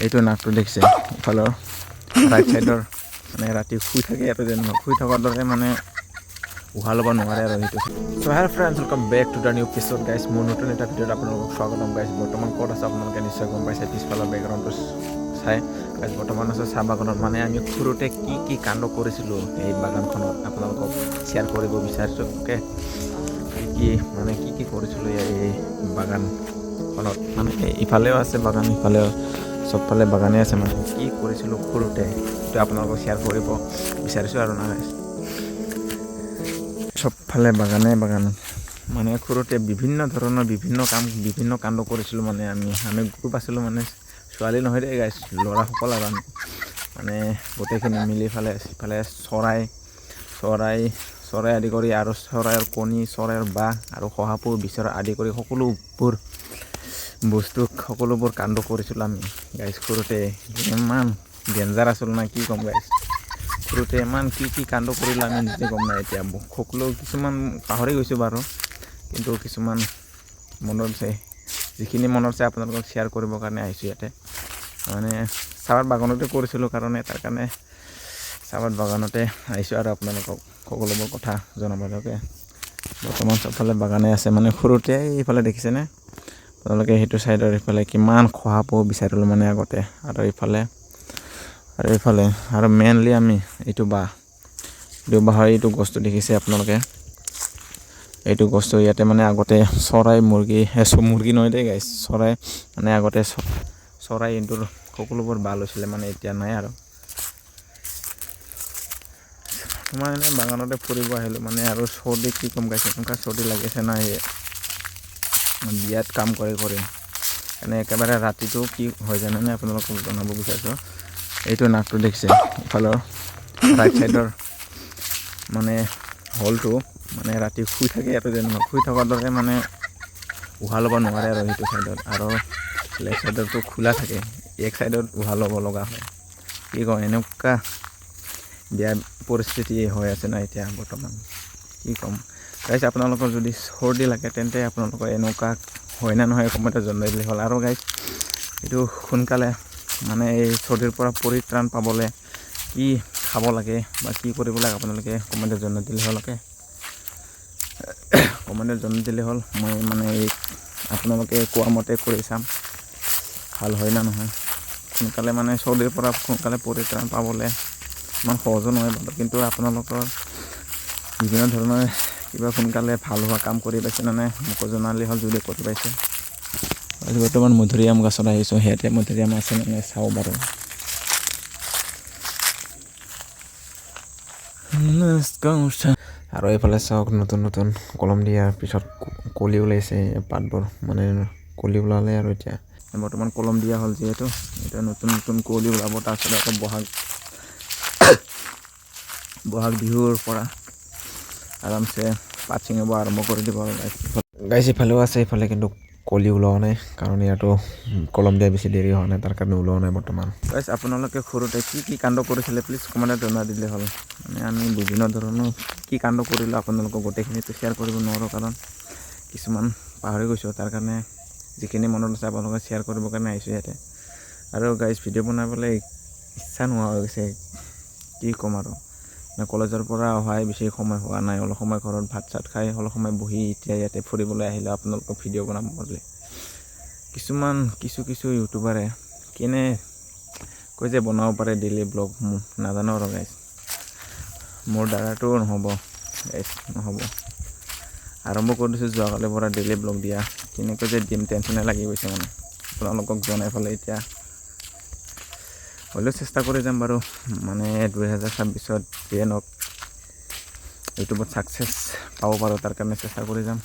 এইটো নাকটো দেখিছে ইফালৰ ৰাইট চাইডৰ মানে ৰাতি শুই থাকে ইয়াতে যেন শুই থকাৰ দৰে মানে উশাহ ল'ব নোৱাৰে আৰু সেইটো। So' hello' friends, welcome back to the new episode guys. মোৰ নতুন এটা ভিডিঅ'ত আপোনালোকক স্বাগতম গাইজ। বৰ্তমান ক'ত আছে আপোনালোকে নিশ্চয় গম পাইছে পিছফালৰ বেকগ্ৰাউণ্ডটো চাই গাইজ। বৰ্তমান আছে চাহ বাগানত। মানে আমি সৰুতে কি কাণ্ড কৰিছিলোঁ এই বাগানখনত আপোনালোকক শ্বেয়াৰ কৰিব বিচাৰিছোঁ। অ'কে, কি কৰিছিলোঁ এই বাগানখনত। মানে ইফালেও আছে বাগান, ইফালেও চবফালে বাগানেই আছে। মানে কি কৰিছিলোঁ সৰুতে সেইটো আপোনালোকক শ্বেয়াৰ কৰিব বিচাৰিছোঁ আৰু না চবফালে বাগান মানে সৰুতে বিভিন্ন ধৰণৰ বিভিন্ন কাণ্ড কৰিছিলোঁ। মানে আমি গ্ৰুপ আছিলোঁ, মানে ছোৱালী নহয় দেই গাইছ, ল'ৰাসকল আৰু আমি মানে গোটেইখিনি মিলি ইফালে চৰাই আদি কৰি আৰু চৰাইৰ কণী, চৰাইৰ বাহ আৰু শহাপহু বিচৰা আদি কৰি সকলোবোৰ কাণ্ড কৰিছিলোঁ আমি গাইছ। সৰুতে ইমান ডেঞ্জাৰ আছিলোঁ না কি ক'ম গাইছ। সৰুতে ইমান কি কাণ্ড কৰিলোঁ আমি নিজে গম নাই। এতিয়া সকলো কিছুমান পাহৰি গৈছোঁ বাৰু, কিন্তু কিছুমান মনত আছে। যিখিনি মনত আছে আপোনালোকক শ্বেয়াৰ কৰিবৰ কাৰণে আহিছোঁ ইয়াতে। মানে চাহৰ বাগানতে কৰিছিলোঁ কাৰণে তাৰ কাৰণে চাহৰ বাগানতে আহিছোঁ আৰু আপোনালোকক সকলোবোৰ কথা জনাবলৈকে। বৰ্তমান চবফালে বাগানে আছে। মানে সৰুতে এইফালে দেখিছেনে আপোনালোকে, সেইটো চাইডৰ ইফালে কিমান শহাপহু বিচাৰিলোঁ মানে আগতে। আৰু এইফালে আৰু মেইনলি আমি এইটো বাঁহৰ এইটো গছটো দেখিছে আপোনালোকে। এইটো গছটো ইয়াতে মানে আগতে চৰাই মুৰ্গী নহয় দেই গাইছ, চৰাই মানে আগতে চৰাই এইটোৰ সকলোবোৰ বাঁহ লৈছিলে, মানে এতিয়া নাই আৰু। মই এনে বাগানতে ফুৰিব আহিলোঁ মানে, আৰু চৰ্দি কি ক'ম গাইছে, এনেকুৱা চৰ্দি লাগিছে না বিয়াত কাম কৰি এনে একেবাৰে ৰাতিটো কি হয় জানেনে আপোনালোকক জনাব বিচাৰিছোঁ। এইটো নাকটো দেখিছে ইফালৰ ৰাইট চাইডৰ মানে হলটো মানে ৰাতি শুই থাকে ইয়াতে যেন শুই থকাৰ দৰে মানে উশাহ ল'ব নোৱাৰে আৰু সেইটো চাইডত, আৰু লেফ্ট চাইডৰটো খোলা থাকে, এক চাইডত উশাহ ল'ব লগা হয়। কি কওঁ, এনেকুৱা বেয়া পৰিস্থিতি হৈ আছে না এতিয়া বৰ্তমান, কি ক'ম গাইছ। আপোনালোকৰ যদি চৰ্দি লাগে তেন্তে আপোনালোকৰ এনেকুৱা হয় না নহয় কমেণ্টত জনাই দিলে হ'ল। আৰু গাইছ, এইটো সোনকালে মানে এই চৰ্দিৰ পৰা পৰিত্ৰাণ পাবলৈ কি খাব লাগে বা কি কৰিব লাগে আপোনালোকে কমেণ্টত জনাই দিলে হ'ল। কমেণ্টত জনাই দিলে হ'ল। মই মানে আপোনালোকে কোৱা মতে কৰি চাম ভাল হয় না নহয়। সোনকালে মানে চৰ্দিৰ পৰা সোনকালে পৰিত্ৰাণ পাবলৈ ইমান সহজো নহয় বাৰু, কিন্তু আপোনালোকৰ বিভিন্ন ধৰণৰ কিবা সোনকালে ভাল হোৱা কাম কৰি পাইছে নে নাই মোকো জনালে হ'ল যদি কৰি পাইছে। বৰ্তমান মধুৰিআম গছত আহিছোঁ, সিহঁতে মধুৰিআম আছে নে নাই চাওঁ বাৰু। আৰু এইফালে চাওক, নতুন কলম দিয়াৰ পিছত কলি ওলাইছে, পাতবোৰ মানে কলি ওলালে আৰু এতিয়া বৰ্তমান কলম দিয়া হ'ল যিহেতু এতিয়া নতুন কলি ওলাব। তাৰপিছত আকৌ বহাগ বিহুৰ পৰা আৰামছে পাত ছিঙিব আৰম্ভ কৰি দিব আৰু গাইছ। ইফালেও আছে, ইফালে কিন্তু কলি ওলোৱা নাই, কাৰণ ইয়াতো কলম দিয়া বেছি দেৰি হোৱা নাই, তাৰ কাৰণে ওলোৱা নাই বৰ্তমান। গাইছ, আপোনালোকে সৰুতে কি কাণ্ড কৰিছিলে প্লিজ কমেণ্টত জনাই দিলে হ'ল। মানে আমি বিভিন্ন ধৰণৰ কি কাণ্ড কৰিলোঁ আপোনালোকক গোটেইখিনিতো শ্বেয়াৰ কৰিব নোৱাৰোঁ, কাৰণ কিছুমান পাহৰি গৈছোঁ। তাৰ কাৰণে যিখিনি মনত আছে আপোনালোকে শ্বেয়াৰ কৰিবৰ কাৰণে আহিছোঁ ইয়াতে। আৰু গাইছ, ভিডিঅ' বনাবলৈ ইচ্ছা নোহোৱা হৈ গৈছে, কি ক'ম আৰু। কলেজৰ পৰা অহাই বেছি সময় হোৱা নাই, অলপ সময় ঘৰত ভাত চাত খাই অলপ সময় বহি এতিয়া ইয়াতে ফুৰিবলৈ আহিলোঁ আপোনালোকক ভিডিঅ' বনাব বুলি। কিছু ইউটিউবাৰে কেনেকৈ যে বনাব পাৰে ডেইলি ব্লগ নাজানো আৰু গাইছ। মোৰ দ্বাৰাটো নহ'ব গাইছ, নহ'ব। আৰম্ভ কৰি দিছোঁ যোৱাকালিৰ পৰা ডেইলি ব্লগ দিয়া, কেনেকৈ যে দিম টেনশ্যনে লাগি গৈছে মানে আপোনালোকক জনাই পেলাই। এতিয়া হ'লেও চেষ্টা কৰি যাম বাৰু, মানে 2026ত যিয়ে নহওক ইউটিউবত ছাকচেছ পাব পাৰোঁ, তাৰ কাৰণে চেষ্টা কৰি যাম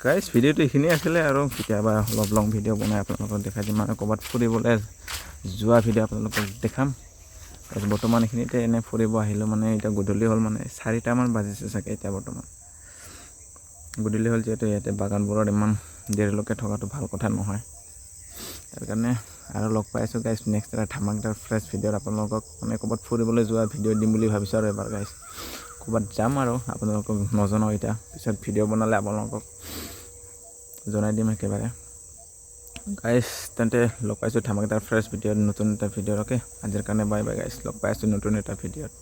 গাইছ। ভিডিঅ'টো এইখিনিয়ে আছিলে, আৰু কেতিয়াবা অলপ লং ভিডিঅ' বনাই আপোনালোকক দেখাই দিম, মানে ক'ৰবাত ফুৰিবলৈ যোৱা ভিডিঅ' আপোনালোকক দেখাম। বৰ্তমান এইখিনিতে এনে ফুৰিব আহিলোঁ, মানে এতিয়া গধূলি হ'ল, মানে 4টামান বাজিছে চাগে এতিয়া বৰ্তমান গধূলি হ'ল, যিহেতু ইয়াতে বাগানবোৰত ইমান দেৰিলৈকে থকাটো ভাল কথা নহয়। তাৰ কাৰণে আৰু লগ পাই আছোঁ গাইছ নেক্সট এটা ধামাকদাৰ ফ্ৰেছ ভিডিঅ'ত আপোনালোকক, মানে ক'ৰবাত ফুৰিবলৈ যোৱা ভিডিঅ' দিম বুলি ভাবিছোঁ আৰু এবাৰ গাইছ। ক'ৰবাত যাম আৰু আপোনালোকক নজনাওঁ, এতিয়া পিছত ভিডিঅ' বনালে আপোনালোকক জনাই দিম একেবাৰে। গাইছ তেন্তে লগ পাইছোঁ ধামাকেদাৰ ফ্ৰেছ ভিডিঅ'ত নতুন এটা ভিডিঅ'লৈকে আজিৰ কাৰণে বাই বাই গাইছ লগ পাই আছোঁ নতুন এটা ভিডিঅ'ত